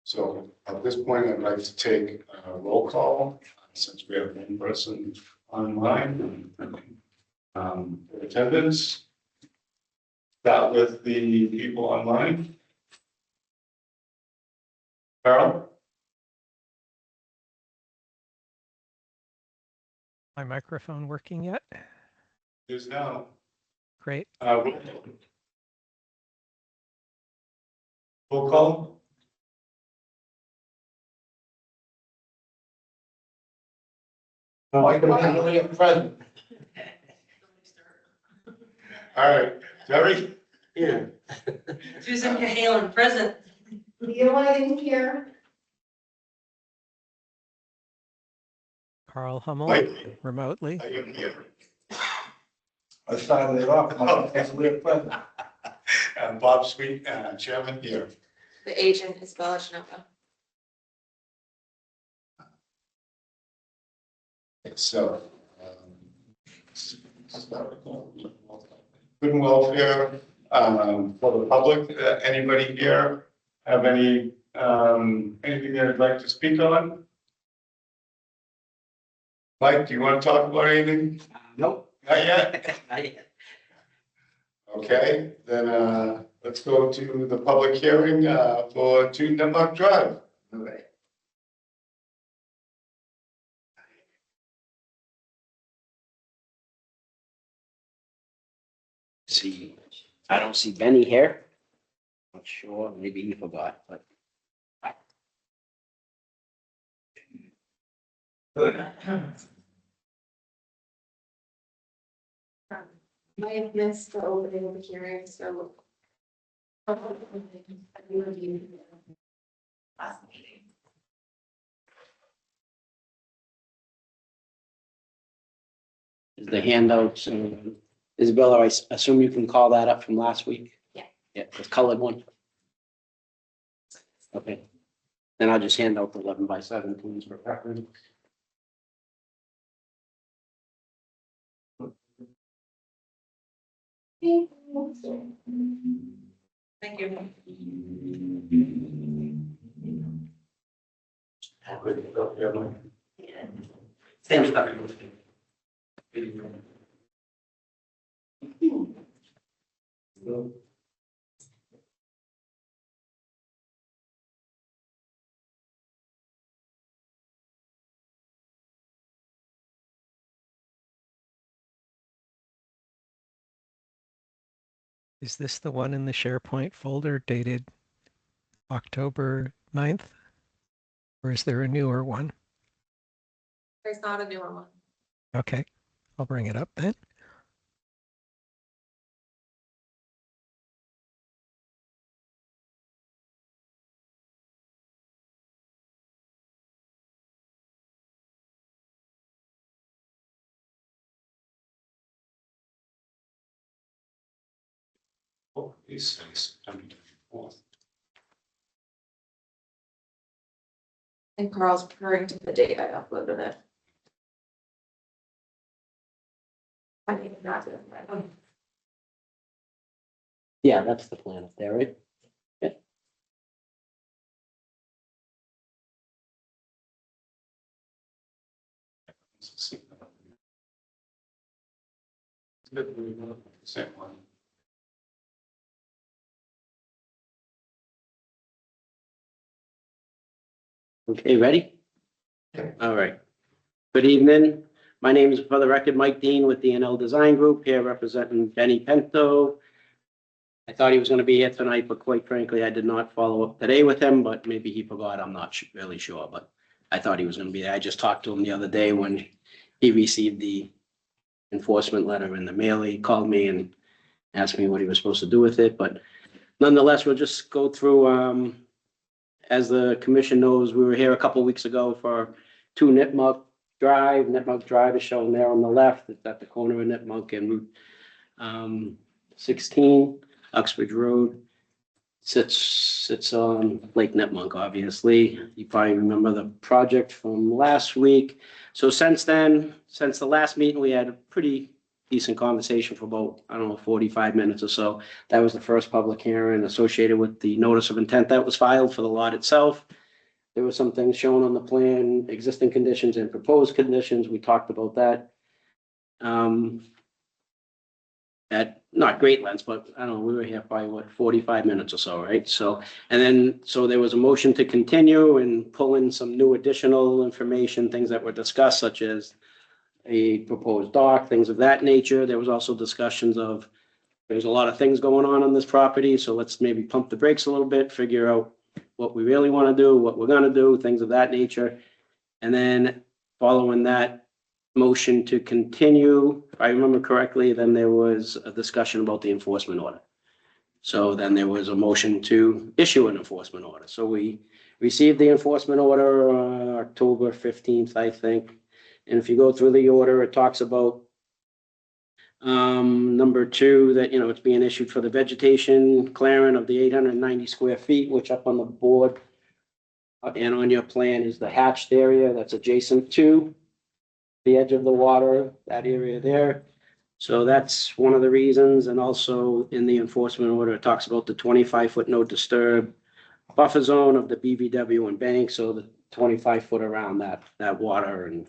So at this point, I'd like to take a roll call, since we have one person online. Attendance. Start with the people online. Carol? My microphone working yet? Is now. Great. Roll call. Present. All right, Jerry? Here. Susan Cahalan, present. Leah Whiting here. Carl Hummel Mike? remotely. Are you here? I started it off. We're present. And Bob Sweet, chairman here. The agent is Bella Chinoka. So, good and welfare, for the public. Anybody here have anything they'd like to speak on? Mike, do you want to talk about anything? Nope. Not yet? Not yet. Okay, then, let's go to the public hearing, for 2 Denmark Drive. All right. See, I don't see Benny here. Not sure, maybe he forgot, but. I have missed the opening of the hearing, so. Last meeting. Is the handouts, Isabella, I assume you can call that up from last week? Yeah. Yeah, the colored one? Okay. Then I'll just hand out the 11x17s for preference. Thank you. Same stuff. Is this the one in the SharePoint folder dated October 9th? Or is there a newer one? There's not a newer one. Okay, I'll bring it up then. Oh, these things. And Carl's referring to the date I uploaded it. I think that's it. Yeah, that's the plan up there, right? Yeah. Same one. Okay, ready? Yeah. All right. Good evening. My name is, for the record, Mike Dean with DNL Design Group, here representing Benny Pinto. I thought he was going to be here tonight, but quite frankly, I did not follow up today with him, but maybe he forgot. I'm not really sure, but I thought he was going to be there. I just talked to him the other day when he received the enforcement letter in the mail. He called me and asked me what he was supposed to do with it, but nonetheless, we'll just go through, as the commission knows, we were here a couple of weeks ago for 2 Nipmuc Drive. Nipmuc Drive is shown there on the left. It's at the corner of Nipmuc and Route 16, Uxbridge Road. Sits on Lake Nipmuc, obviously. You probably remember the project from last week. So since then, since the last meeting, we had a pretty decent conversation for about, I don't know, 45 minutes or so. That was the first public hearing associated with the notice of intent that was filed for the lot itself. There were some things shown on the plan, existing conditions and proposed conditions. We talked about that. At not great lengths, but I don't know, we were here probably, what, 45 minutes or so, right? So, and then, so there was a motion to continue and pull in some new additional information, things that were discussed, such as a proposed dock, things of that nature. There was also discussions of, there's a lot of things going on this property, so let's maybe pump the brakes a little bit, figure out what we really want to do, what we're going to do, things of that nature. And then following that motion to continue, if I remember correctly, then there was a discussion about the enforcement order. So then there was a motion to issue an enforcement order. So we received the enforcement order October 15th, I think. And if you go through the order, it talks about number 2, that, you know, it's being issued for the vegetation clearing of the 890 square feet, which up on the board and on your plan is the hatched area that's adjacent to the edge of the water, that area there. So that's one of the reasons. And also in the enforcement order, it talks about the 25-foot no disturb buffer zone of the BVW and bank. So the 25-foot around that water and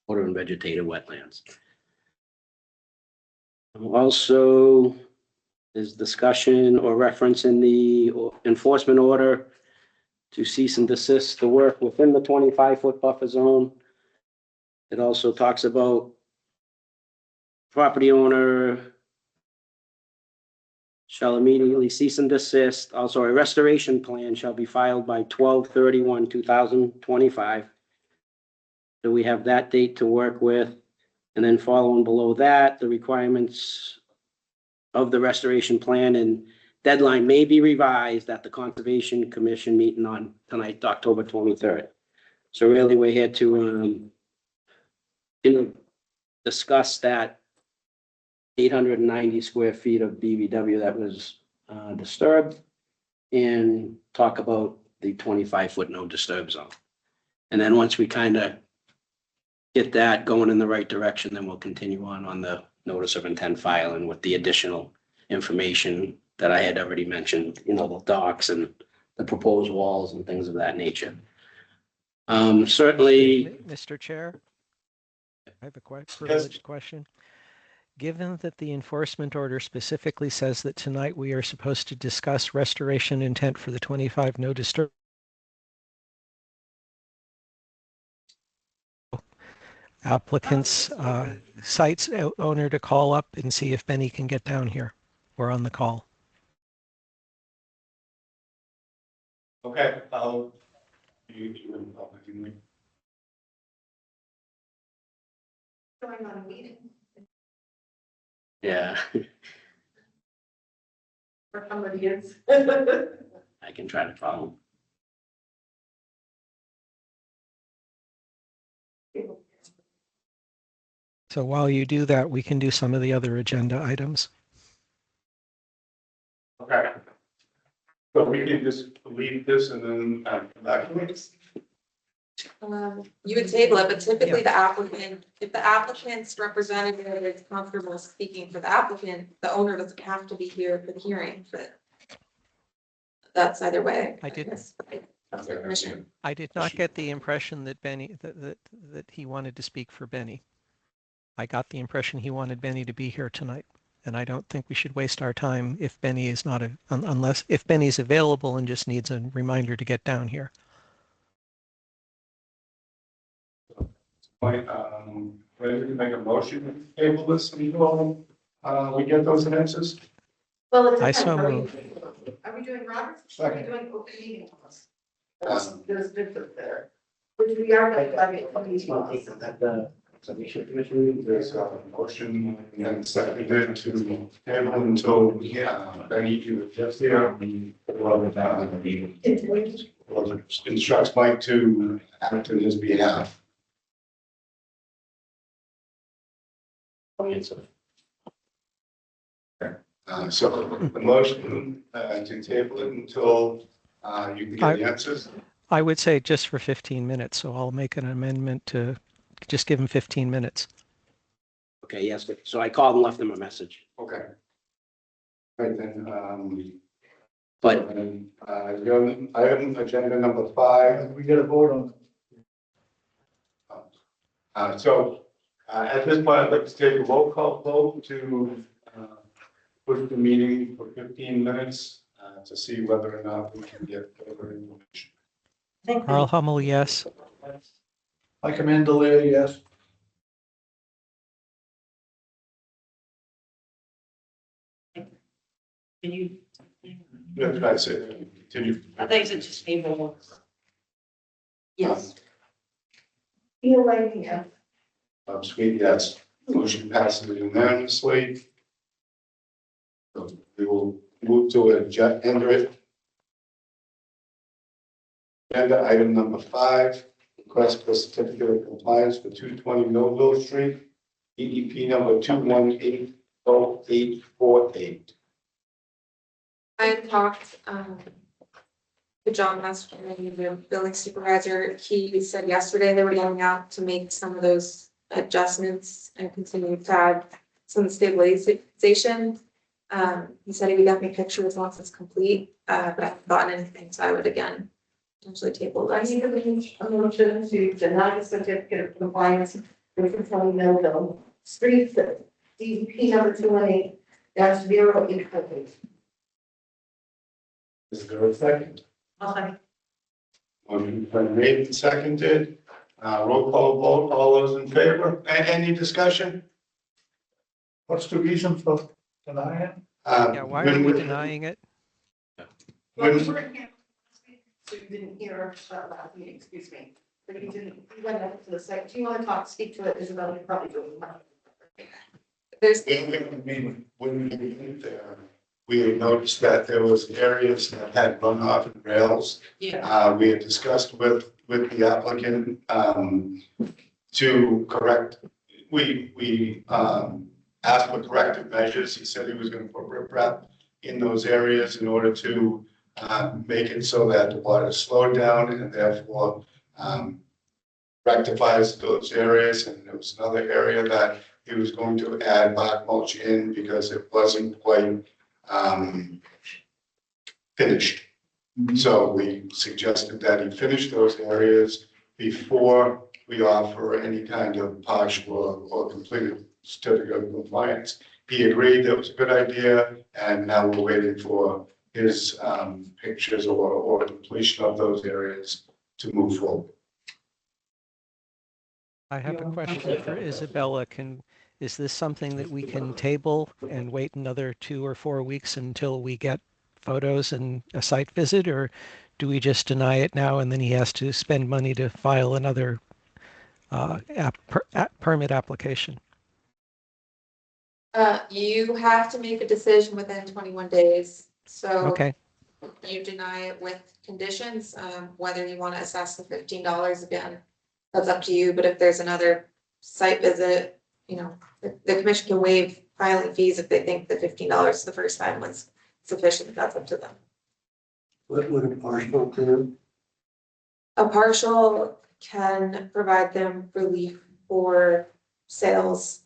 vegetated wetlands. Also, there's discussion or reference in the enforcement order to cease and desist the work within the 25-foot buffer zone. It also talks about property owner shall immediately cease and desist. Also, a restoration plan shall be filed by 12/31/2025. So we have that date to work with. And then following below that, the requirements of the restoration plan and deadline may be revised at the Conservation Commission meeting on tonight, October 23rd. So really, we're here to discuss that 890 square feet of BVW that was disturbed and talk about the 25-foot no disturb zone. And then once we kind of get that going in the right direction, then we'll continue on the notice of intent filing with the additional information that I had already mentioned, you know, the docks and the proposed walls and things of that nature. Certainly. Mr. Chair, I have a privileged question. Given that the enforcement order specifically says that tonight we are supposed to discuss restoration intent for the 25 no disturb applicants, sites owner to call up and see if Benny can get down here. We're on the call. Okay, I'll. Going on a meeting Yeah, for somebody else. I can try to follow. So while you do that, we can do some of the other agenda items. Okay. So we can just leave this and then come back to it. You would table it, but typically the applicant, if the applicant's representative is comfortable speaking for the applicant, the owner doesn't have to be here for the hearing, but that's either way. I didn't. guess. That's the commission. I did not get the impression that Benny, that he wanted to speak for Benny. I got the impression he wanted Benny to be here tonight. And I don't think we should waste our time if Benny is not, unless, if Benny's available and just needs a reminder to get down here. Point, ready to make a motion, to table this until, we get those answers? Well, it's. I so move. Are we doing Roberts? Or are we Second. doing open meeting laws? There's different there. Which we are like, The Conservation Commission. There's a motion and seconded to table until, Benny either gets here or instructs Mike to act on his behalf. So the motion to table it until you can get the answers. I would say just for 15 minutes. So I'll make an amendment to just give him 15 minutes. Okay, yes, so I called and left them a message. Okay. Right then, But Your item, agenda number 5. We gotta vote on At this point, I'd like to take a roll call vote to push the meeting for 15 minutes to see whether or not we can get further information. Carl Hummel, yes. Mike Mandelay, yes. Can you? Yeah, can I say, continue? I think it's just able. Yes. Feel like, yeah. Sweet, yes. Motion passes unanimously. So we will move to agenda item number 5, request for certificate of compliance for 220 Millville Street, EDP number 2180848. I had talked, to John Master, the building supervisor. He said yesterday they were going out to make some of those adjustments and continue to add some stabilization. He said he would get me pictures once it's complete, but I haven't gotten anything, so I would again potentially table I this. need a motion to deny the certificate of compliance with the county Millville Street, DEP number 218-084. Is there a second? Okay. Motion been made and seconded. Roll call vote. All those in favor? Any discussion? What's the reason for denying? Yeah, why are we denying it? Well, you weren't here last week, so you didn't hear last meeting, excuse me. But you didn't, you went up to the site. Do you want to speak to it, Isabel? You probably do. There's, When we went there, we had noticed that there was areas that had runoff and rails. Yeah. We had discussed with the applicant to correct, we asked for corrective measures. He said he was going to put riprap in those areas in order to make it so that the water slowed down and therefore rectifies those areas. And there was another area that he was going to add bark mulch in because it wasn't quite finished. So we suggested that he finish those areas before we offer any kind of partial or completed certificate of compliance. He agreed that was a good idea, and now we're waiting for his pictures or completion of those areas to move forward. I have a question for Isabella. Is this something that we can table and wait another 2 or 4 weeks until we get photos and a site visit, or do we just deny it now and then he has to spend money to file another permit application? you have to make a decision within 21 days. So Okay, you deny it with conditions, whether you want to assess the $15 again, that's up to you. But if there's another site visit, you know, the commission can waive filing fees if they think the $15 the first time was sufficient. That's up to them. What would a partial do? A partial can provide them relief for sales.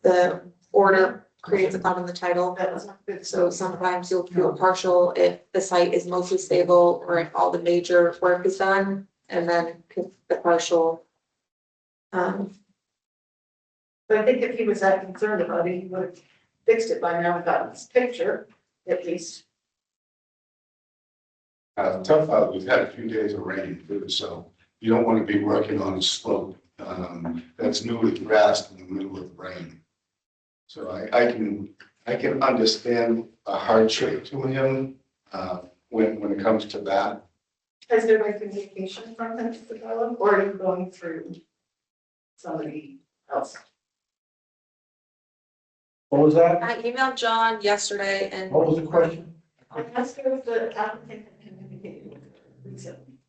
The order creates a comment in the title. So sometimes you'll do a partial if the site is mostly stable or if all the major work is done, and then the partial. But I think if he was that concerned about it, he would have fixed it by now and gotten this picture, at least. Tough out, we've had a few days of rain too, so you don't want to be working on a slope that's newly grassed in the middle of rain. So I can understand a hardship to him when it comes to that. Has there been communication from him to develop, or are you going through somebody else? What was that? I emailed John yesterday and. What was the question? I asked her if the applicant had communicated with her recently.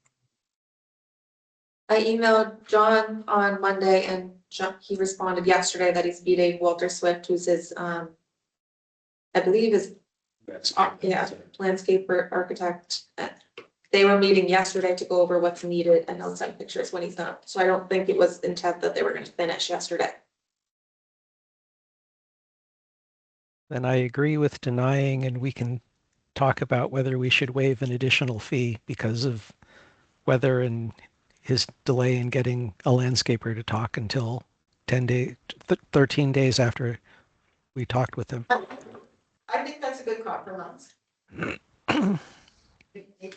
I emailed John on Monday and he responded yesterday that he's meeting Walter Swift, who's his, I believe is, That's landscaper architect. They were meeting yesterday to go over what's needed and they'll send pictures when he's done. So I don't think it was intent that they were going to finish yesterday. then I agree with denying, and we can talk about whether we should waive an additional fee because of weather and his delay in getting a landscaper to talk until 13 days after we talked with him. I think that's a good compromise.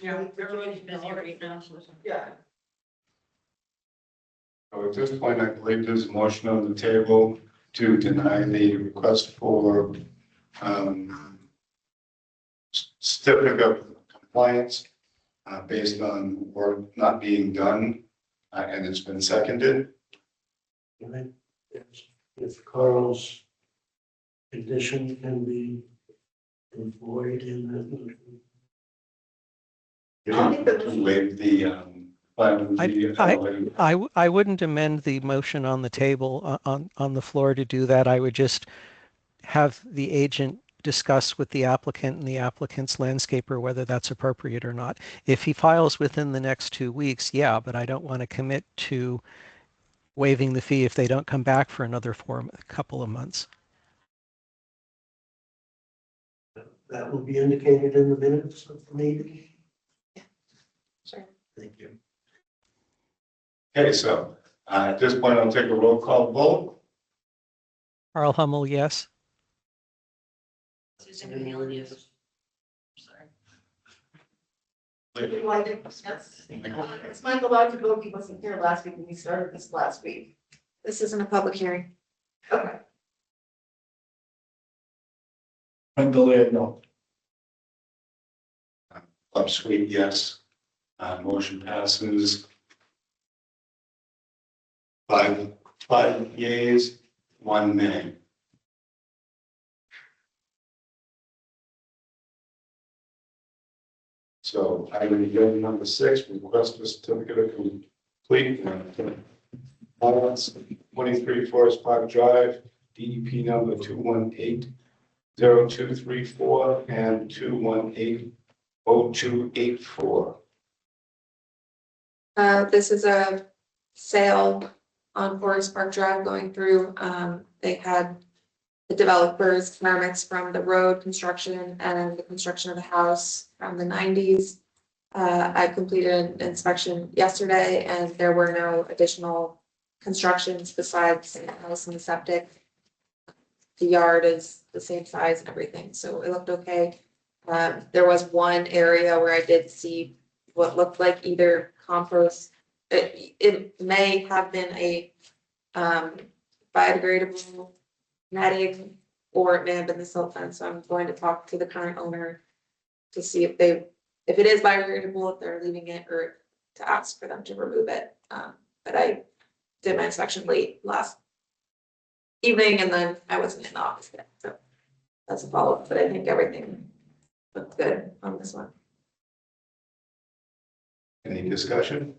Yeah, everybody's busy right now, so. Yeah. So at this point, I believe there's a motion on the table to deny the request for certificate of compliance based on work not being done, and it's been seconded. If Carl's condition can be avoided in To waive the filing fee. I wouldn't amend the motion on the table on the floor to do that. I would just have the agent discuss with the applicant and the applicant's landscaper whether that's appropriate or not. If he files within the next 2 weeks, yeah, but I don't want to commit to waiving the fee if they don't come back for another couple of months. that will be indicated in the minutes of the meeting. Sure. Thank you. Okay, so at this point, I'll take a roll call vote. Carl Hummel, yes. Susan Camille, yes. Sorry. Yes. It's Michael allowed to vote, he wasn't here last week when we started this last week. This isn't a public hearing. Okay. Mendonma, no. Upsweet, yes. Motion passes. Five yeas, 1 nay. So item number 6, request a certificate of complete balance, 23 Forest Park Drive, DEP number 218-0234 and 218-0284. This is a sale on Forest Park Drive going through. They had the developers permits from the road construction and the construction of the house from the 90s. I completed an inspection yesterday and there were no additional constructions besides the house and the septic. The yard is the same size and everything, so it looked okay. There was one area where I did see what looked like either compost. It may have been a biodegradable netting, or it may have been the silt fence. So I'm going to talk to the current owner to see if it is biodegradable, if they're leaving it, or to ask for them to remove it. But I did my inspection late last evening and then I wasn't in the office yet, so that's a follow-up, but I think everything looked good on this one. Any discussion?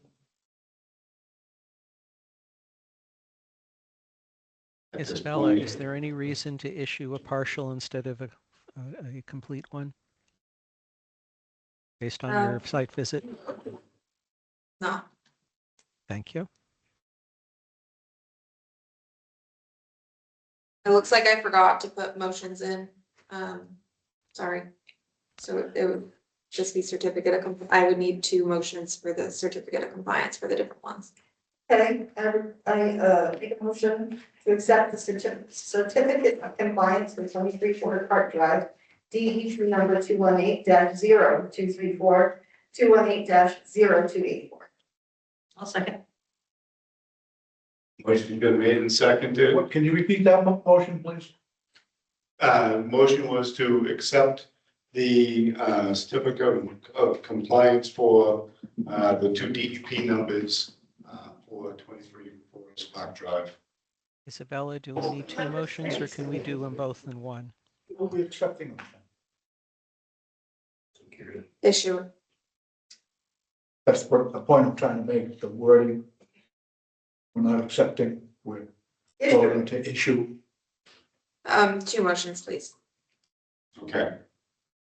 At this Isabella, point- is there any reason to issue a partial instead of a complete one? Based on your site visit? No, Thank you. it looks like I forgot to put motions in. Sorry. So it would just be certificate of I would need 2 motions for the certificate of compliance for the different ones. Okay, I make a motion to accept the certificate of compliance for 23 Forest Park Drive, DEP number 218-0234, 218-0284. I'll second. Motion's been made and seconded. What, can you repeat that motion, please? Motion was to accept the certificate of compliance for the 2 DEP numbers for 23 Forest Park Drive. Isabella, do we need 2 motions or can we do them both in one? We'll be accepting them. Issue. That's what the point I'm trying to make, the wording. We're not accepting, we're voting to issue. 2 motions, please. Okay.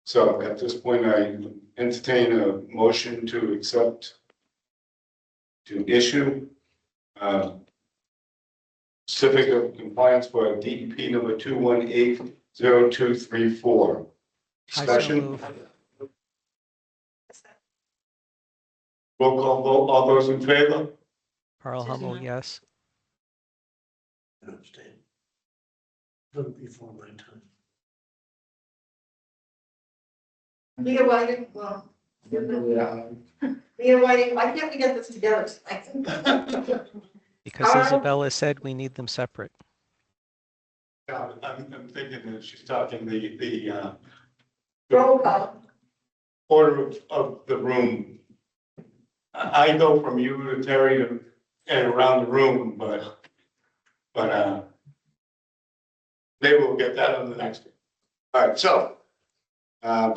So at this point, I entertain a motion to accept, to issue certificate of compliance for DEP number 218-0234. I so Discussion? move. Roll call vote, all those in favor? Carl Susan, Hummel, aye. yes. I understand. Before my time. Leah Whiting, well, Yeah. Leah Whiting, why can't we get this together tonight? Because Carl? Isabella said we need them separate. Yeah, I'm thinking that she's talking the Roll call. order of the room. I go from you to Terry and around the room, but maybe we'll get that on the next one. All right,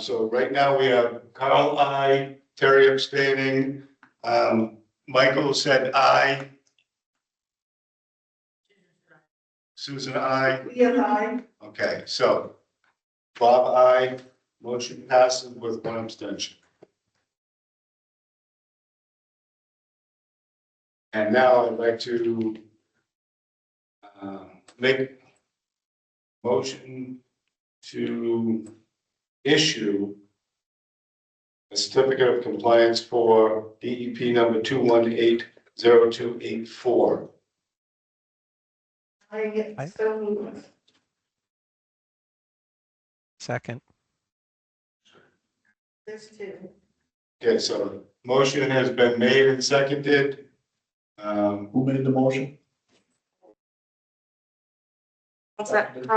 so right now we have Carl, I, Terry abstaining, Michael said aye. Susan, aye. Leah, aye. Okay, so Bob, aye. Motion passes with one abstention. And now I'd like to make motion to issue a certificate of compliance for DEP number 2180284. I so moved. Second, There's two. Okay, so motion has been made and seconded. Who made the motion? Carl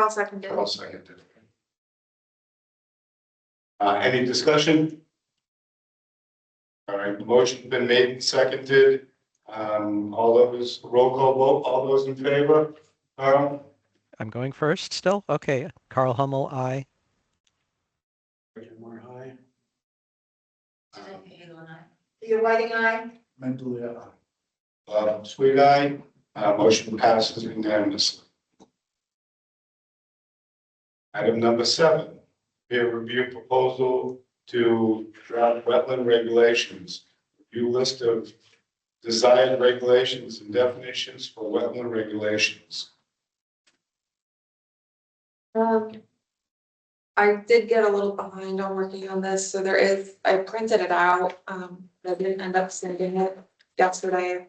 seconded. Carl seconded. Any discussion? All right, the motion's been made and seconded. All those, roll call vote, all those in favor? Carl? I'm going first still? Okay, Carl Hummel, aye. More high. Leah Whiting, aye. Mentally, Sweet eye, motion passes unanimously. Item number 7, peer review proposal to draft wetland regulations. Review list of desired regulations and definitions for wetland regulations. I did get a little behind on working on this, so I printed it out, I didn't end up sending it yesterday.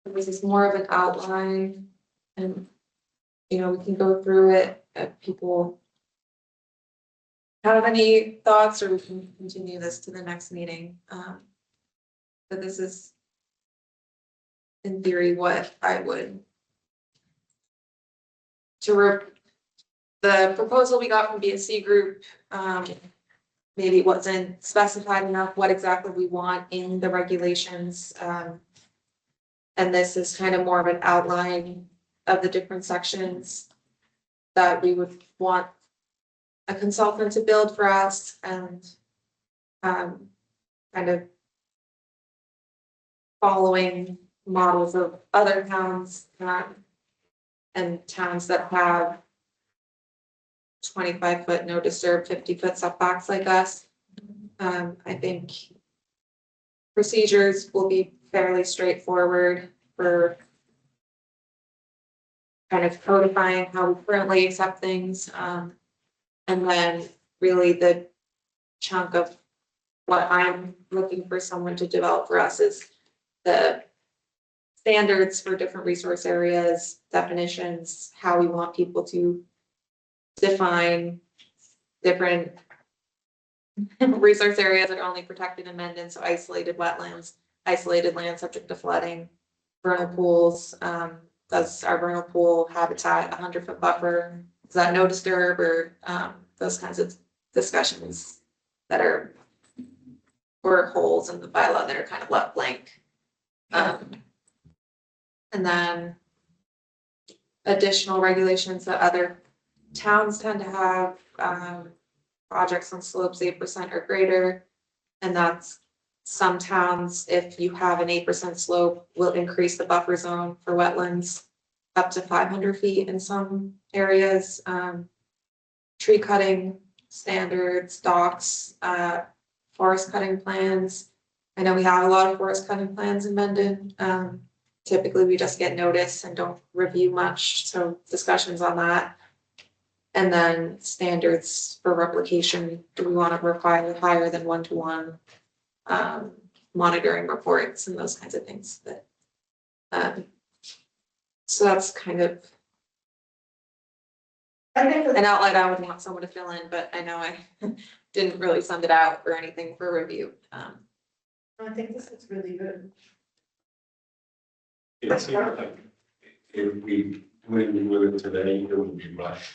This is more of an outline, and, we can go through it if people have any thoughts, or we can continue this to the next meeting. But this is, in theory, what I would the proposal we got from BSC Group, maybe wasn't specified enough what exactly we want in the regulations. And this is kind of more of an outline of the different sections that we would want a consultant to build for us, and kind of following models of other towns, and towns that have 25-foot no disturb, 50-foot setbacks like us. I think procedures will be fairly straightforward for kind of codifying how we currently accept things. And then really the chunk of what I'm looking for someone to develop for us is the standards for different resource areas, definitions, how we want people to define different resource areas that are only protected in Mendon, so isolated wetlands, isolated land subject to flooding, vernal pools. Does our vernal pool habitat 100-foot buffer? Is that no disturb, or those kinds of discussions that are, or holes in the bylaw that are kind of left blank. And then additional regulations that other towns tend to have, projects on slopes 8% or greater. And that's some towns, if you have an 8% slope, will increase the buffer zone for wetlands up to 500 feet in some areas. Tree cutting standards, docks, forest cutting plans. I know we have a lot of forest cutting plans in Mendon. Typically, we just get notice and don't review much, so discussions on that. And then standards for replication. Do we want to require higher than 1-to-1? monitoring reports and those kinds of things that, so that's kind of I think an that's, outlet I would want someone to fill in, but I know I didn't really send it out or anything for review. I think this is really good. It seems like if we went with it today, it would be rushed.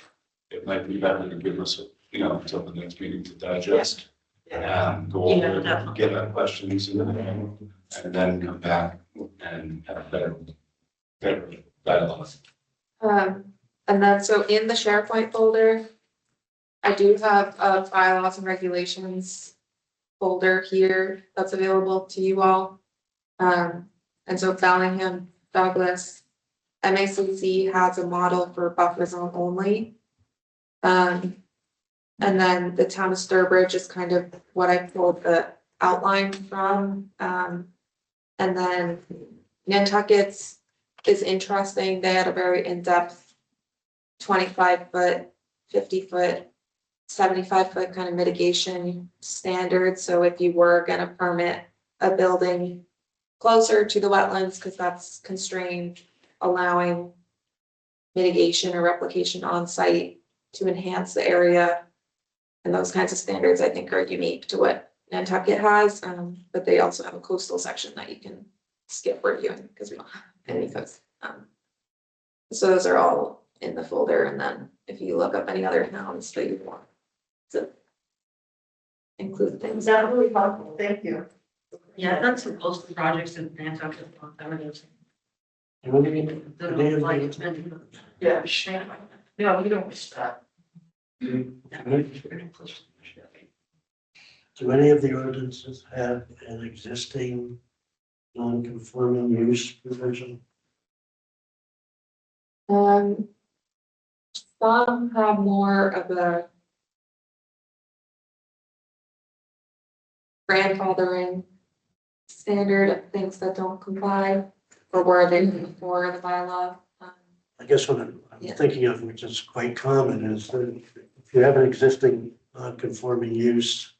It might be better to give us, until the next meeting to digest. And go Yeah, over, definitely. get our questions in and then come back and have better dialogue. And then, so in the SharePoint folder, I do have a bylaws and regulations folder here that's available to you all. And so Bellingham, Douglas, MACC has a model for buffer zone only. And then the town of Sturbridge is kind of what I pulled the outline from. And then Nantucket's is interesting. They had a very in-depth 25-foot, 50-foot, 75-foot kind of mitigation standard. So if you were gonna permit a building closer to the wetlands, because that's constrained, allowing mitigation or replication on site to enhance the area. And those kinds of standards, I think, are unique to what Nantucket has, but they also have a coastal section that you can skip reviewing because we don't have any coast. So those are all in the folder, and then if you look up any other towns that you want to include things. That really helpful, thank you. Yeah, I've done some coastal projects in Nantucket a long time ago. Do any of Like, the- it's been. Yeah. No, we don't stop. do any of the ordinances have an existing non-conforming use provision? Some have more of a grandfathering standard of things that don't comply or were they before the bylaw. I guess what I'm Yeah. thinking of, which is quite common, is that if you have an existing non-conforming use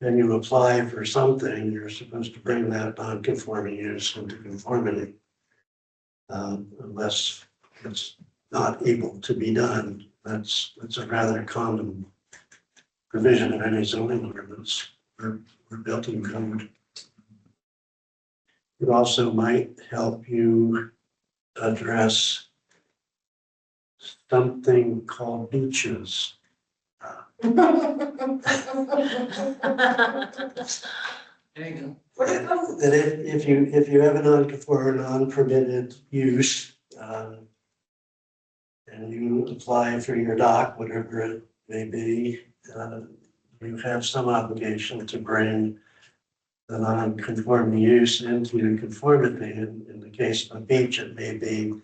and you apply for something, you're supposed to bring that non-conforming use into conformity. Unless it's not able to be done, that's a rather common provision of any zoning ordinance or building code. It also might help you address something called beaches. There you go. What are those? That if you have a non-permitted use, and you apply for your dock, whatever it may be, you have some obligation to bring the non-conforming use into conformity. In the case of a beach, it may be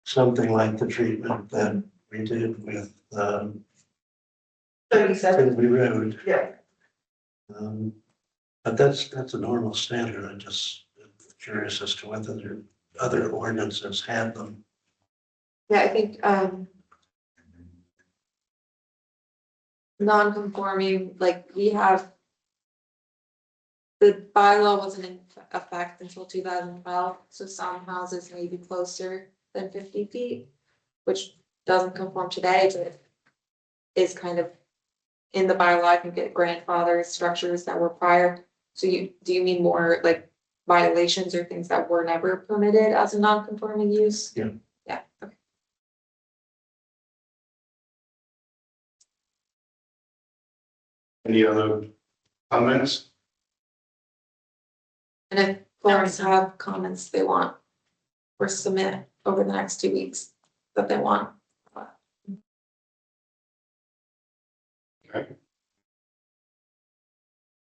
something like the treatment that we did with 37, Tinley Road. yeah. But that's a normal standard. I'm just curious as to whether there other ordinances have them. Yeah, I think, non-conforming, like we have. The bylaw wasn't in effect until 2012, so some houses may be closer than 50 feet, which doesn't conform today, but is kind of in the bylaw. I think it grandfathers structures that were prior. So do you mean more like violations or things that were never permitted as a non-conforming use? Yeah. Yeah, okay. Any other comments? And if folks have comments they want or submit over the next 2 weeks that they want.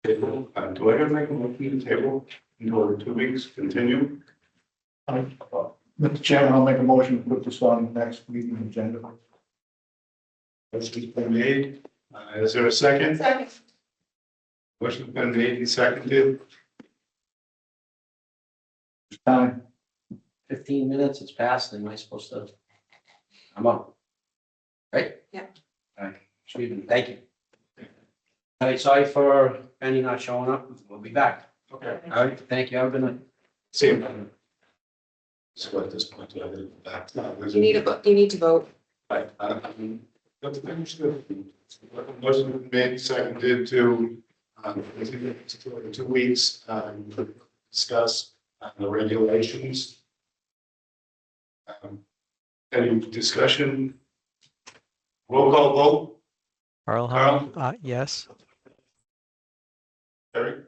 Table, do I have to make a motion to table until 2 weeks, continue? Mr. Chairman, I'll make a motion to put this on the next meeting agenda. Motion's been made. Is there a second? Second. Motion's been made and seconded. Time. 15 minutes, it's passed, am I supposed to? I'm up. Right? Yeah. Aye. Sweet, thank you. All right, sorry for Benny not showing up. We'll be back. Okay. All right, thank you. Have a good night. See you. So at this point, do I go back? You need you need to vote. Right, let's finish the, motion made, seconded to, continue for 2 weeks, discuss the regulations. Any discussion? Roll call vote, Carl Carl? Hummel, yes. Eric?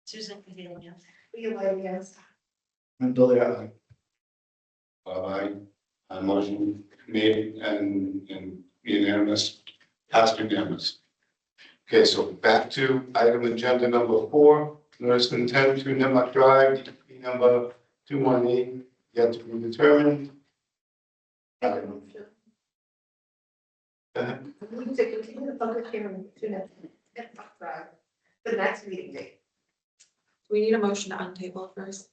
Susan Cahill, yes. Leland, yes. Mendonma, aye. Aye. Motion made and unanimous, passed unanimous. Okay, so back to item agenda number 4, notice of intent to Nemack Drive, DP number 218, yet to be determined. Make a motion. Uh, We need to continue the public hearing to next Friday, for the next meeting date. We need a motion to untable first.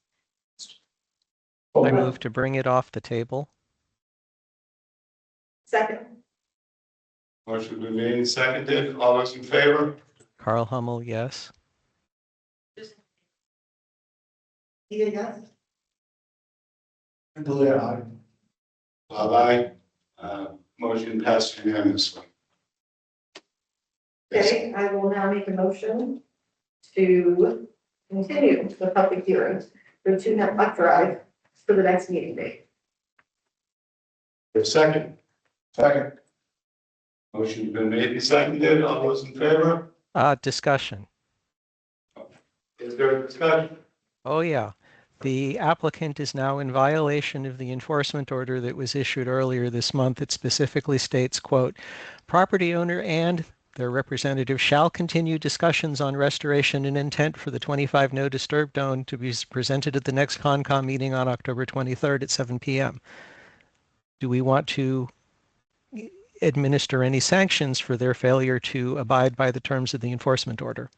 I move to bring it off the table. Second. Motion been made and seconded, all those in favor? Carl Hummel, yes. Yes. Mendonma, aye. Aye. Motion passed unanimously. Okay, I will now make a motion to continue the public hearings for 2 Netbuck Drive for the next meeting date. Second, Second. motion been made and seconded, all those in favor? Discussion. Is there a discussion? Oh, yeah. The applicant is now in violation of the enforcement order that was issued earlier this month. It specifically states, quote, property owner and their representative shall continue discussions on restoration and intent for the 25 no disturb zone to be presented at the next Concom meeting on October 23rd at 7 p.m. Do we want to administer any sanctions for their failure to abide by the terms of the enforcement order?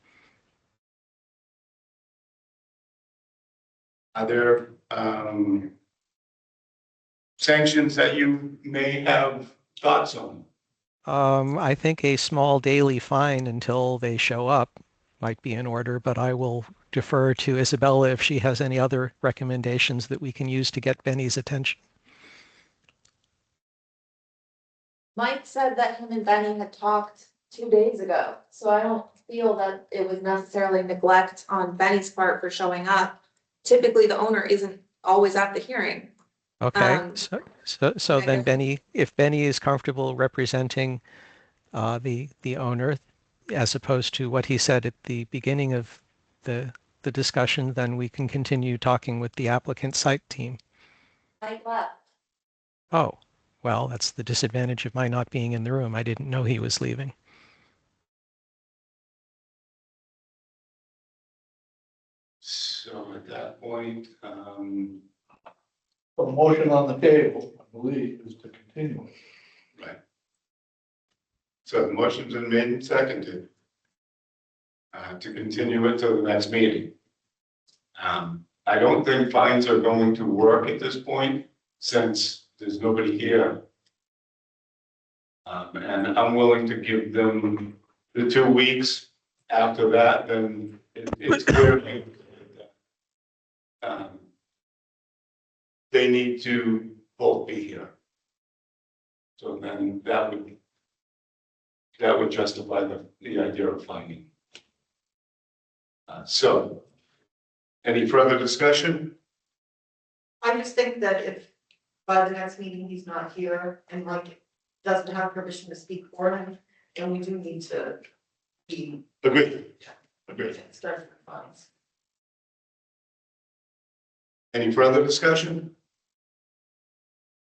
Are there sanctions that you may have thoughts on? I think a small daily fine until they show up might be in order, but I will defer to Isabella if she has any other recommendations that we can use to get Benny's attention. Mike said that him and Benny had talked 2 days ago, so I don't feel that it was necessarily neglect on Benny's part for showing up. Typically, the owner isn't always at the hearing. Okay, so I then guess- Benny, if Benny is comfortable representing the owner, as opposed to what he said at the beginning of the discussion, then we can continue talking with the applicant site team. Mike left. Oh, well, that's the disadvantage of my not being in the room. I didn't know he was leaving. So at that point, The motion on the table, I believe, is to continue. right. So the motion's been made and seconded to continue it till the next meeting. I don't think fines are going to work at this point since there's nobody here. And I'm willing to give them the 2 weeks. After that, then it's clear. They need to both be here. So then that would justify the idea of finding. So, any further discussion? I just think that if by the next meeting he's not here and like doesn't have permission to speak for him, then we do need to be Agreed. Agreed. starting the fines. Any further discussion?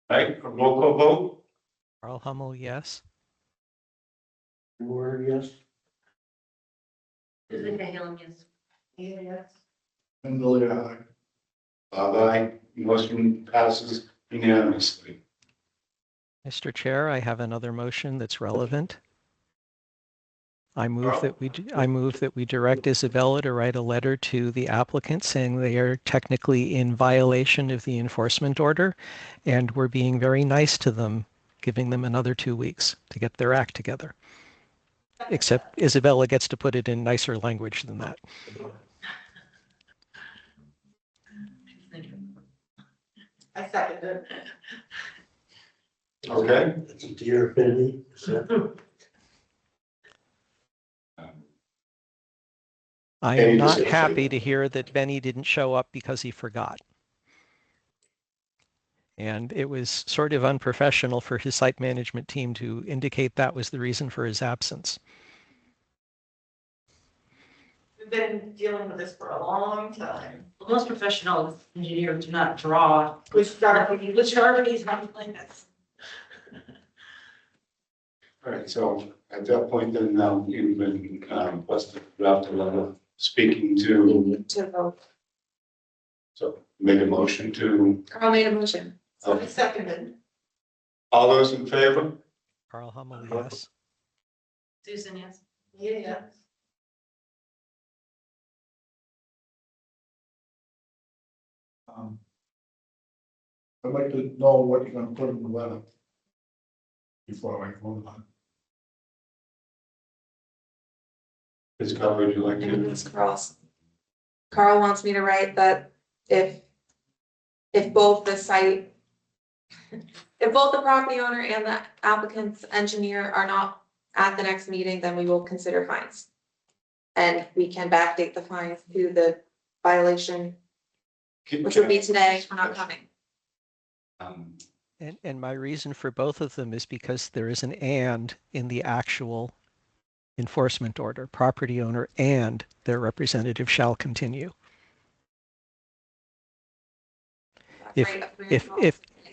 Right, a roll call vote? Carl Hummel, yes. Moore, yes. Susan Cahill, yes. Yes. Mendonma, aye. Aye, motion passes unanimously. Mr. Chair, I have another motion that's relevant. I move that we direct Isabella to write a letter to the applicant saying they are technically in violation of the enforcement order, and we're being very nice to them, giving them another 2 weeks to get their act together. except Isabella gets to put it in nicer language than that. I second it. Okay. It's a dear Benny. So, I Any am not discussion? happy to hear that Benny didn't show up because he forgot. And it was sort of unprofessional for his site management team to indicate that was the reason for his absence. We've been dealing with this for a long time. Most professional engineers do not draw Which Sharpies on plans. All right, so at that point, then now you've been, requested to draft a letter speaking You to, need to vote. so make a motion to, Carl made a motion. So I seconded. all those in favor? Carl Hummel, yes. Susan, yes. Yeah. I'd like to know what you're gonna put in the letter before I vote on Ms. Carl, would you like I think to? it's Carl's. Carl wants me to write that if both the site, if both the property owner and the applicant's engineer are not at the next meeting, then we will consider fines. And we can backdate the fines to the violation, which would be today, if we're not coming. Um, And my reason for both of them is because there is an and in the actual enforcement order. Property owner and their representative shall continue.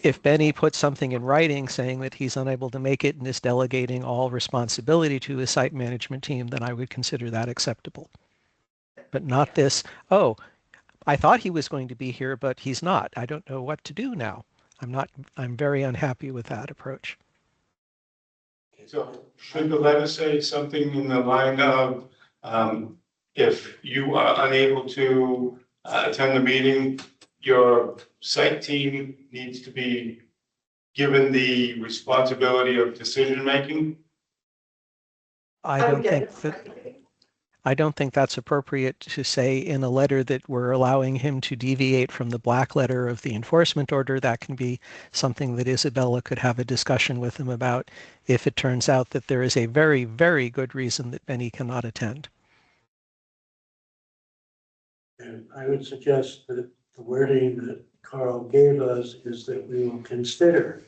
If Benny puts something in writing saying that he's unable to make it and is delegating all responsibility to his site management team, then I would consider that acceptable. But not this, oh, I thought he was going to be here, but he's not. I don't know what to do now. I'm very unhappy with that approach. So should the letter say something in the line of, if you are unable to attend the meeting, your site team needs to be given the responsibility of decision-making? I would don't get think it. that, I don't think that's appropriate to say in a letter that we're allowing him to deviate from the black letter of the enforcement order. That can be something that Isabella could have a discussion with him about if it turns out that there is a very, very good reason that Benny cannot attend. and I would suggest that the wording that Carl gave us is that we will consider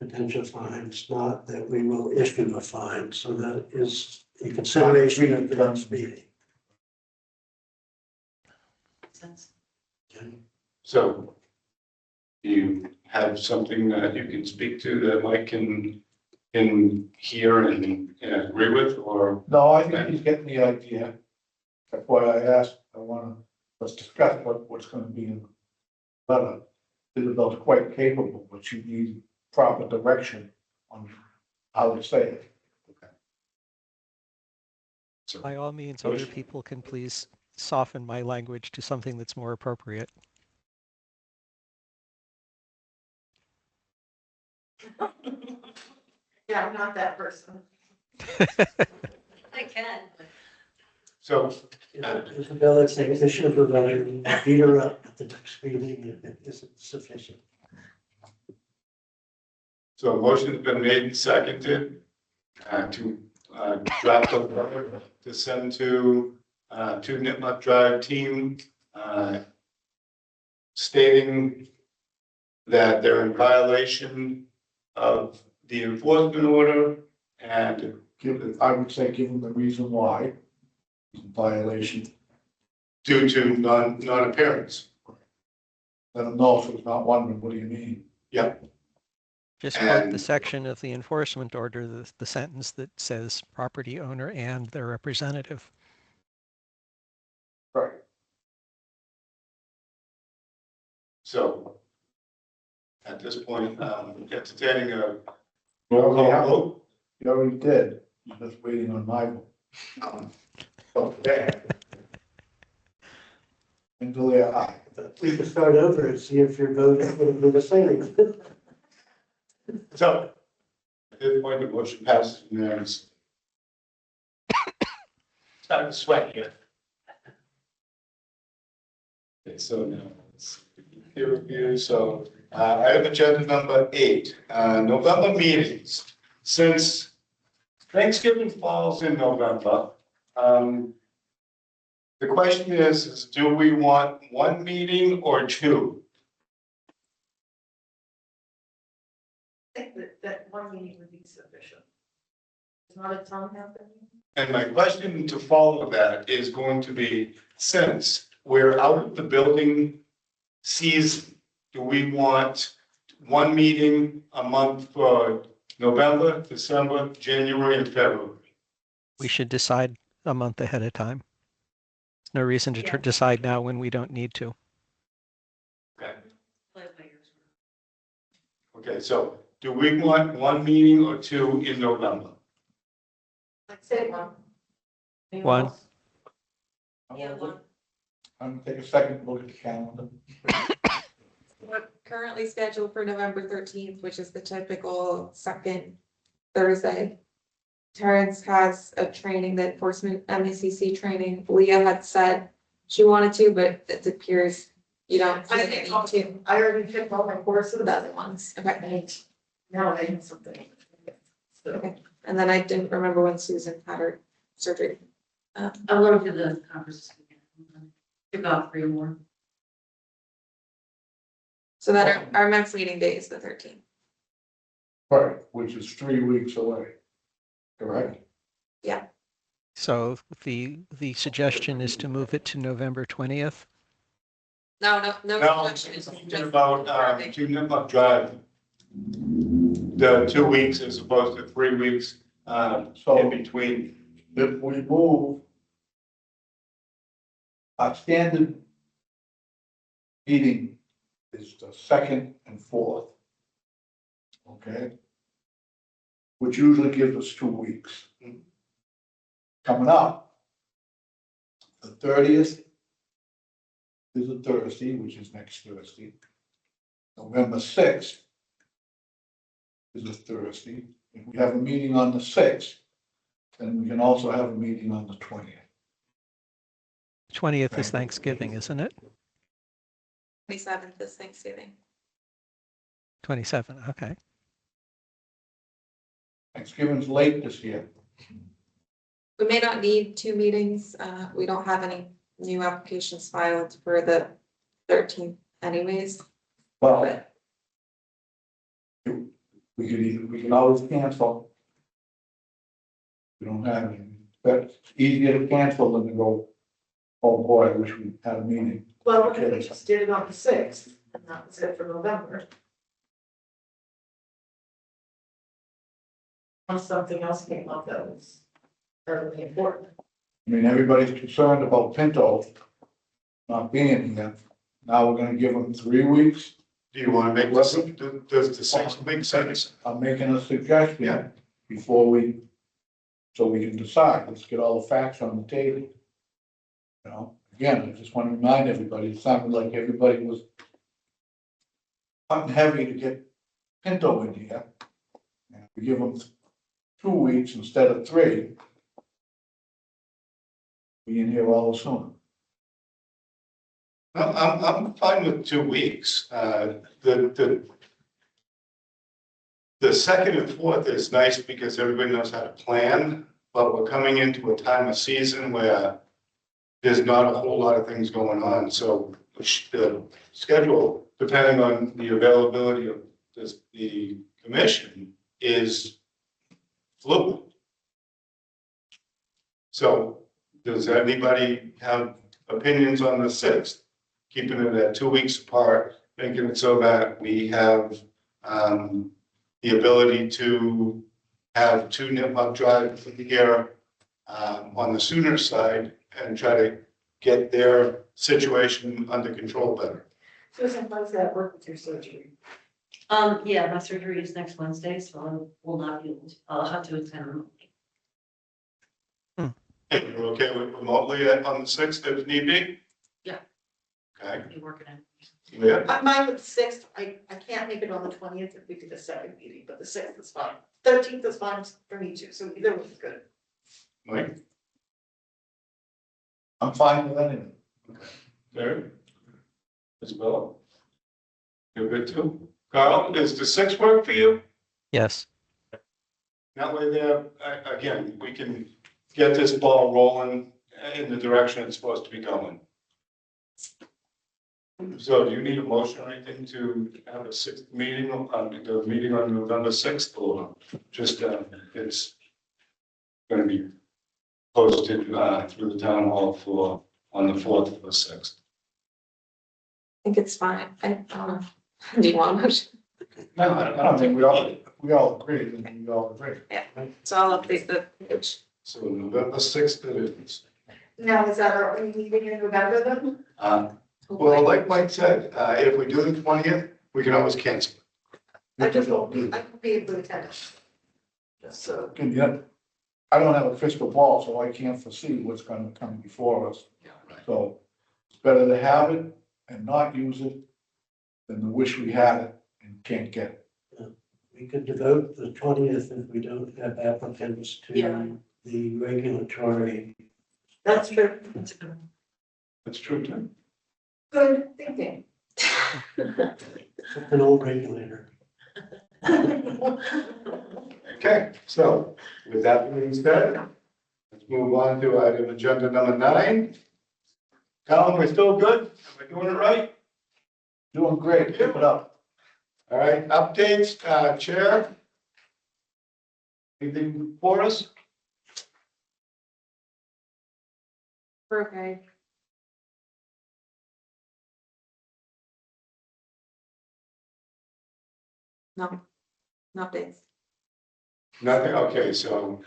potential fines, not that we will issue a fine. So that is a consideration of the next meeting. Sense. Okay? So do you have something that you can speak to that Mike can hear and agree with, or? No, I think he's getting the idea. That's why I asked, let's discuss what's gonna be in the letter. Isabel's quite capable, but she needs proper direction on how to say it. So By all means, other people can please soften my language to something that's more appropriate. Yeah, I'm not that person. I can. So Isabella, take issue of the letter and beat her up at the next meeting if it isn't sufficient. a motion's been made and seconded to draft a letter to send to Nipmuc Drive team stating that they're in violation of the enforcement order and I would say give him the reason why. It's a violation. due to non-appearance. Let him know so he's not wondering, what do you mean? Yep. Just quote the And- section of the enforcement order, the sentence that says property owner and their representative. Right. So at this point, entertaining a You roll already call have- vote. you already did, you're just waiting on my vote. Okay. And Delia, aye. We can start over and see if your vote is going to be the same. So at this point, the motion passes unanimously. Starting to sweat here. Okay, so now, let's peer review, so, item agenda number 8, November meetings. Since Thanksgiving falls in November, the question is do we want one meeting or two? I think that one meeting would be sufficient. It's not a town happening. And my question to follow that is going to be, since we're out of the building season, do we want one meeting a month for November, December, January, and February? We should decide a month ahead of time. There's no reason to Yeah. decide now when we don't need to. Okay. Play it by ear. Okay, so do we want one meeting or two in November? I'd say one. Anyone One. else? Yeah, one. I'm gonna take a second look at the calendar. We're currently scheduled for November 13th, which is the typical second Thursday. Terrence has a training, the enforcement MECC training. Leah had said she wanted to, but it appears you don't. I think I'll do. I already picked all my courses. The other ones, okay. And now I have something. So Okay. And then I didn't remember when Susan had her surgery. I'll go to the conference this weekend. Took off 3 or more. So then our next meeting date is the 13th. Right, which is 3 weeks away. Correct? So the suggestion is to move it to November 20th. No. No, suggestion, it's thinking just- about, to Nipmuc Drive. The 2 weeks as opposed to 3 weeks, in So between. if we move our standard meeting is the 2nd and 4th. Okay? Which usually gives us 2 weeks. Coming up, the 30th is a Thursday, which is next Thursday. November 6th is a Thursday. If we have a meeting on the 6th, then we can also have a meeting on the 20th. 20th is Thanksgiving, isn't it? 27th is Thanksgiving. 27, okay. Thanksgiving's late this year. We may not need 2 meetings. We don't have any new applications filed for the 13th anyways. Well, But we can always cancel. We don't have any, but it's easier to cancel than to go, oh boy, I wish we had a meeting. well, what if we just did it on the 6th, and that was it for November? Unless something else came up that was fairly important. I mean, everybody's concerned about Pinto not being here. Now we're gonna give them 3 weeks. Do you want to make this, does the 6th make sense? I'm making a suggestion Yeah. before so we can decide. Let's get all the facts on the table. You know, again, I just want to remind everybody, it sounded like everybody was hunting heavy to get Pinto in here. And we give them 2 weeks instead of 3. Be in here all sooner. I'm fine with 2 weeks. The 2nd and 4th is nice because everybody knows how to plan, but we're coming into a time of season where there's not a whole lot of things going on. So the schedule, depending on the availability of the commission, is fluid. So does anybody have opinions on the 6th? Keeping it at 2 weeks apart, making it so that we have the ability to have 2 Nipmuc Drive here on the Sooner side and try to get their situation under control better. Susan, how does that work with your surgery? Yeah, my surgery is next Wednesday, so I will not be able to, I'll have to attend remotely. And you're okay with remotely on the 6th if need be? Yeah. Okay, I'll be working on it. Yeah, I'm fine with the sixth, I can't make it on the 20th if we do the second meeting, but the sixth is fine. 13th is fine for me too, so either one's good. Mike, I'm fine with anything. Larry? Isabella? You're good too? Carl, does the 6 work for you? Yes. That way there, again, we can get this ball rolling in the direction it's supposed to be going. So do you need a motion or anything to have a 6th meeting on the meeting on November 6th, or just, it's gonna be posted, through the town hall for, on the 4th or 6th? I think it's fine. I don't know. Do you want a motion? No, I don't think we all agree, then we all agree. So I'll update the page. So November 6th it is. Now, is that our only meeting in November then? Well, like Mike said, if we do the 20th, we can always cancel. I just won't be, I won't be able to attend it. Just so. Can you, I don't have a crystal ball, so I can't foresee what's gonna come before us. So it's better to have it and not use it than to wish we had it and can't get it. We could devote the 20th if we don't have applicants Yeah. to the regulatory. That's true. That's a good one. That's true, Tim. Good thinking. An old regulator. Okay, so with that being said, let's move on to item agenda number 9. Colin, we're still good? Am I doing it right? Doing great, keep it up. All right, updates, Chair? Anything for us? We're okay. No, no updates. Nothing, okay, so,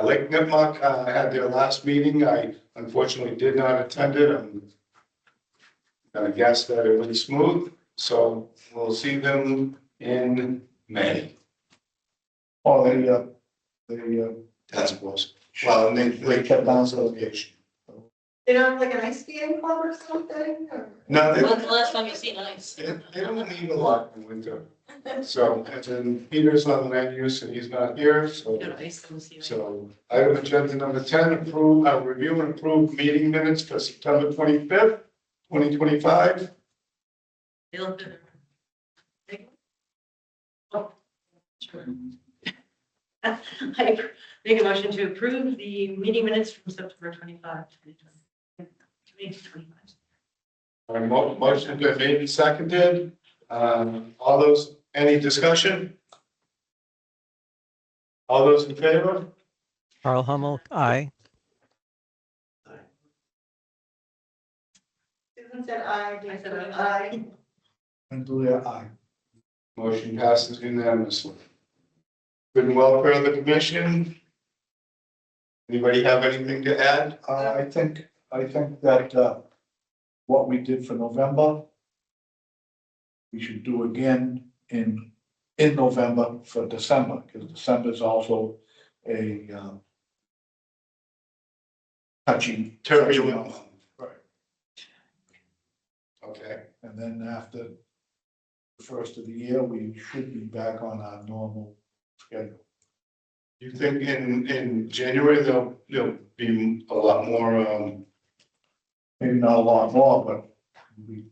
Lake Nipmuc, had their last meeting. I unfortunately did not attend it. I'm gonna guess that it went smooth, so we'll see them in May. Oh, they Task force. Well, and they kept down association. You know, like an ice skating club or something, or? No, they When's the last time you seen ice? they don't need a lot in winter. So, and then Peter's on land use and he's not here, so. You know, ice in the ceiling. So item agenda number 10, review and approve meeting minutes for September 25th, 2025. They look good. Oh, sure. I make a motion to approve the meeting minutes from September 25, 2025. Motion been made and seconded. All those, any discussion? All those in favor? Carl Hummel, aye. Susan said aye, I Dave said said aye. aye. and do their eye. Motion passes unanimously. Good and welfare of the commission. Anybody have anything to add? I think that, what we did for November, we should do again in November for December, because December is also a, touchy. Turbulent month. Right, Okay. and then after the first of the year, we should be back on our normal schedule. You think in January there'll be a lot more, Maybe not a lot more, but we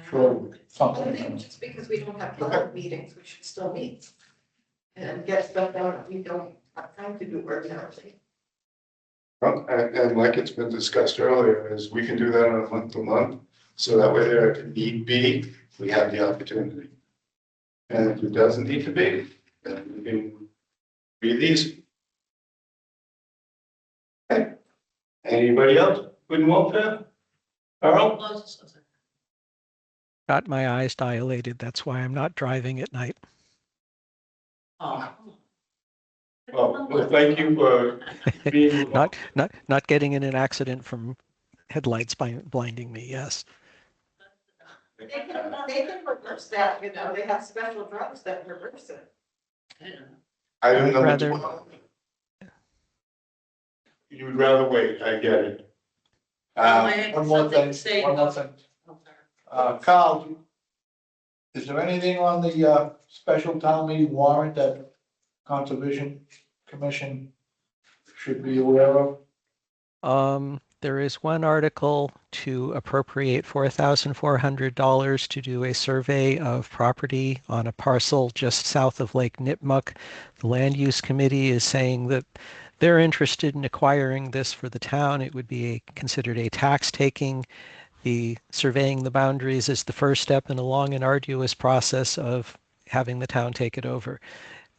sure I something. think just because we don't have public meetings, we should still meet. And get stuff done that we don't have time to do ordinarily. well, and like it's been discussed earlier, is we can do that on a month to month. So that way there, if it need be, we have the opportunity. And if it doesn't need to be, then we can be these. Okay. Anybody else? Good and welfare? Carl? Got my eyes dilated. That's why I'm not driving at night. Oh. Well, thank you for being. Not getting in an accident from headlights blinding me. Yes. They can reverse that, you know, they have special drugs that reverse it. Item number Rather- 12. You would rather wait, I get it. One more thing, Something to say one more about- thing. Oh, sorry. Carl, Is there anything on the special town meeting warrant that Conservation Commission should be aware of? There is one article to appropriate $4,400 to do a survey of property on a parcel just south of Lake Nipmuc. The Land Use Committee is saying that they're interested in acquiring this for the town. It would be considered a tax taking. The surveying the boundaries is the first step in a long and arduous process of having the town take it over.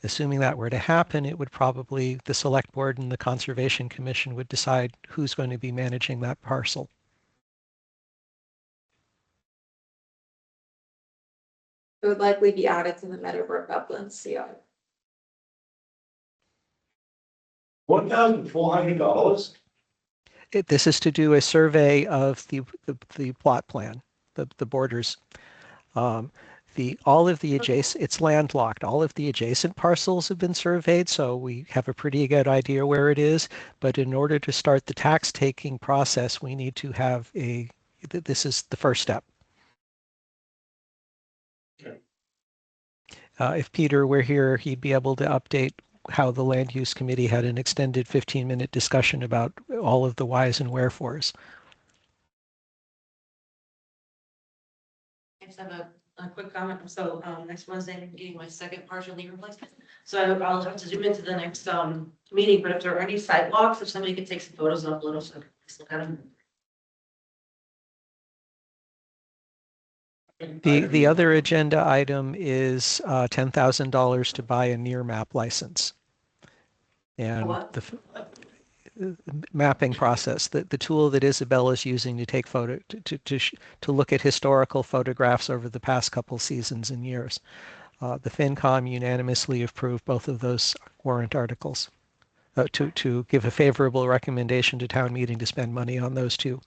Assuming that were to happen, it would probably, the select board and the Conservation Commission would decide who's going to be managing that parcel. It would likely be added to the Meadowbrook Uplands CR. $1,400? This is to do a survey of the plot plan, the borders. All of the adjacent, it's landlocked. All of the adjacent parcels have been surveyed, so we have a pretty good idea where it is. But in order to start the tax taking process, we need to have this is the first step. Okay. If Peter were here, he'd be able to update how the Land Use Committee had an extended 15-minute discussion about all of the whys and wherefores. I just have a quick comment. So next Wednesday, I'm getting my second partial knee replacement. So I'll have to zoom into the next meeting, but if there are any sidewalks, if somebody could take some photos and upload them, so I can just look at them. The other agenda item is $10,000 to buy a near map license. And What? the mapping process, the tool that Isabel is using to take to look at historical photographs over the past couple seasons and years. The FinCom unanimously approved both of those warrant articles to give a favorable recommendation to town meeting to spend money on those two.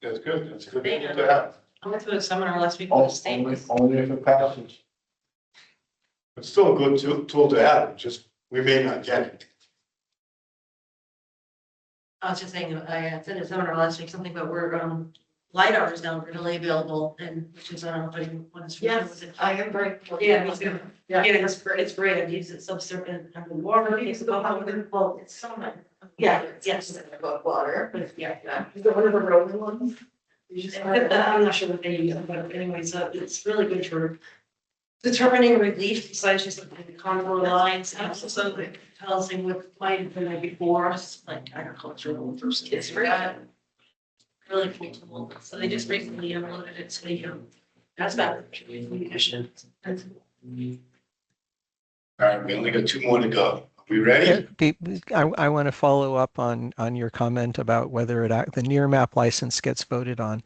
That's good. That's good to have. I went to a seminar last week with the state. Only if it passes. It's still a good tool to have, just we may not get it. I was just saying, I attended a seminar last week, something about where LiDAR is now readily available, and which is, I don't know if anyone is familiar with it. I am very. Yeah, me too. Yeah, it's great. I've used it subsurface under water. Well, it's some. Yeah, yes. About water, but Yeah. is it one of the rolling ones? You just. I'm not sure what they use, but anyways, it's really good for determining relief besides just looking at the contour lines, and also it tells you what might have been there before us, like agriculture when we first kids for that. Really cool tool. So they just recently uploaded it to the that's about communication. All right, we only got 2 more to go. Are we ready? I want to follow up on your comment about whether the near map license gets voted on.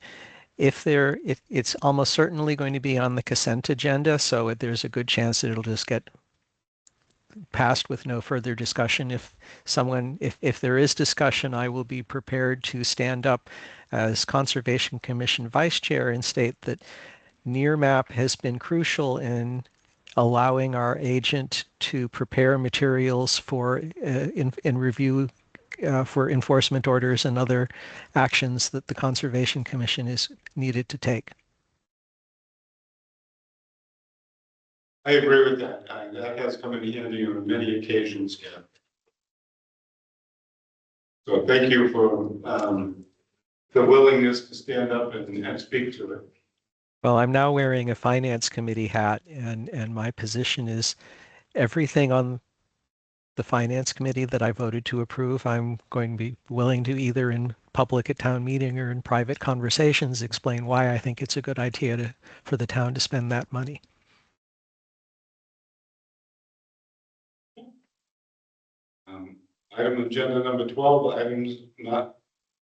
It's almost certainly going to be on the consent agenda, so there's a good chance that it'll just get passed with no further discussion. If there is discussion, I will be prepared to stand up as Conservation Commission Vice Chair and state that near map has been crucial in allowing our agent to prepare materials for in review for enforcement orders and other actions that the Conservation Commission is needed to take. I agree with that. That has come in handy on many occasions. Yeah. So thank you for the willingness to stand up and speak to it. Well, I'm now wearing a Finance Committee hat, and my position is everything on the Finance Committee that I voted to approve, I'm going to be willing to either in public at town meeting or in private conversations explain why I think it's a good idea for the town to spend that money. Item agenda number 12, items not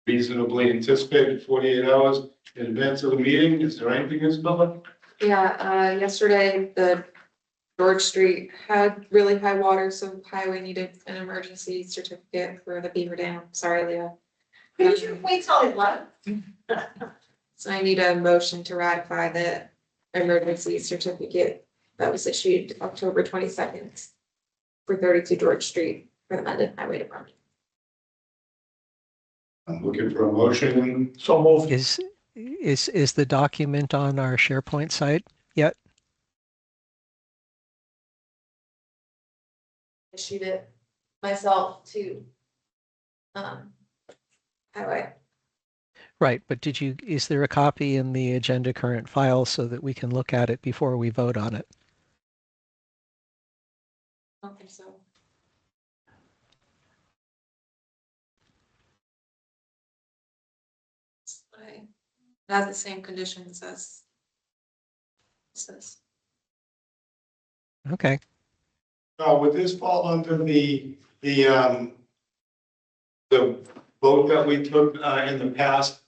reasonably anticipated 48 hours in advance of the meeting. Is there anything, Isabella? Yeah, yesterday, the George Street had really high water, so highway needed an emergency certificate for the Beaver Dam. Sorry, Leah. Could you wait till I left? So I need a motion to ratify the emergency certificate that was issued October 22nd for 32 George Street for the Mendon Highway Department. I'm looking for a motion. So moved. is the document on our SharePoint site yet? Issued it myself to, highway. Right, but is there a copy in the agenda current file so that we can look at it before we vote on it? I don't think so. It has the same conditions as this. Okay, Would this fall under the vote that we took, in the past,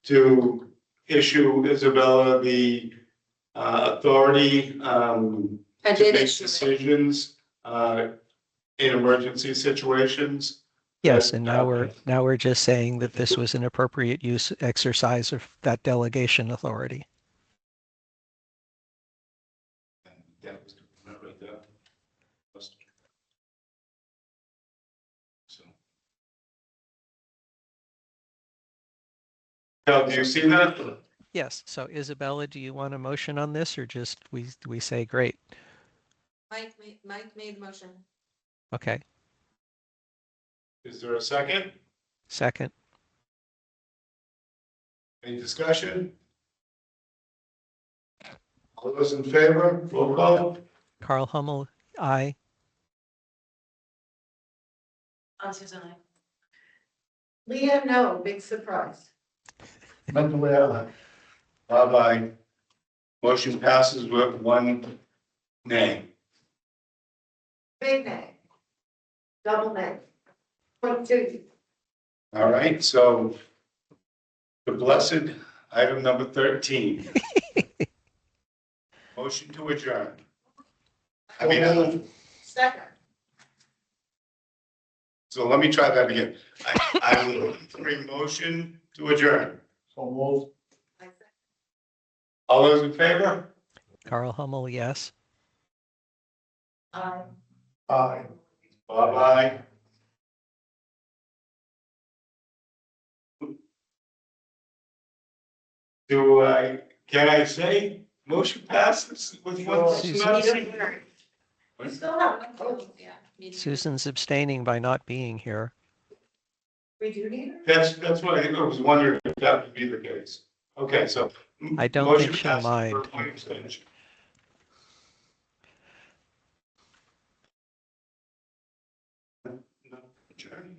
to issue Isabella the, authority, I to did make issue it. decisions, in emergency situations? yes, That, and now we're just saying that this was an appropriate use exercise of that delegation authority. That was not right there. So. Now, do you see that? Yes, so Isabella, do you want a motion on this or just we say great? Mike made the motion. Okay, Is there a second? second, Any discussion? All those in favor, roll call? Carl Hummel, aye. Susan, I. Leah, no, big surprise. Mentally, I Bye-bye. Motion passes with one nay. Big nay. Double nay. 0.2. All right, so the blessed item number 13. Motion to adjourn. Second. So let me try that again. I will bring motion to adjourn. so moved. All those in favor? Carl Hummel, yes. Aye. Aye. Bye-bye. Can I say motion passes with one? Susan. You still have one vote. Yeah. Susan's abstaining by not being here. We do need her? That's what I was wondering if that would be the case. Okay, so. I don't motion think she'll passes mind. for one abstention. No, adjourn.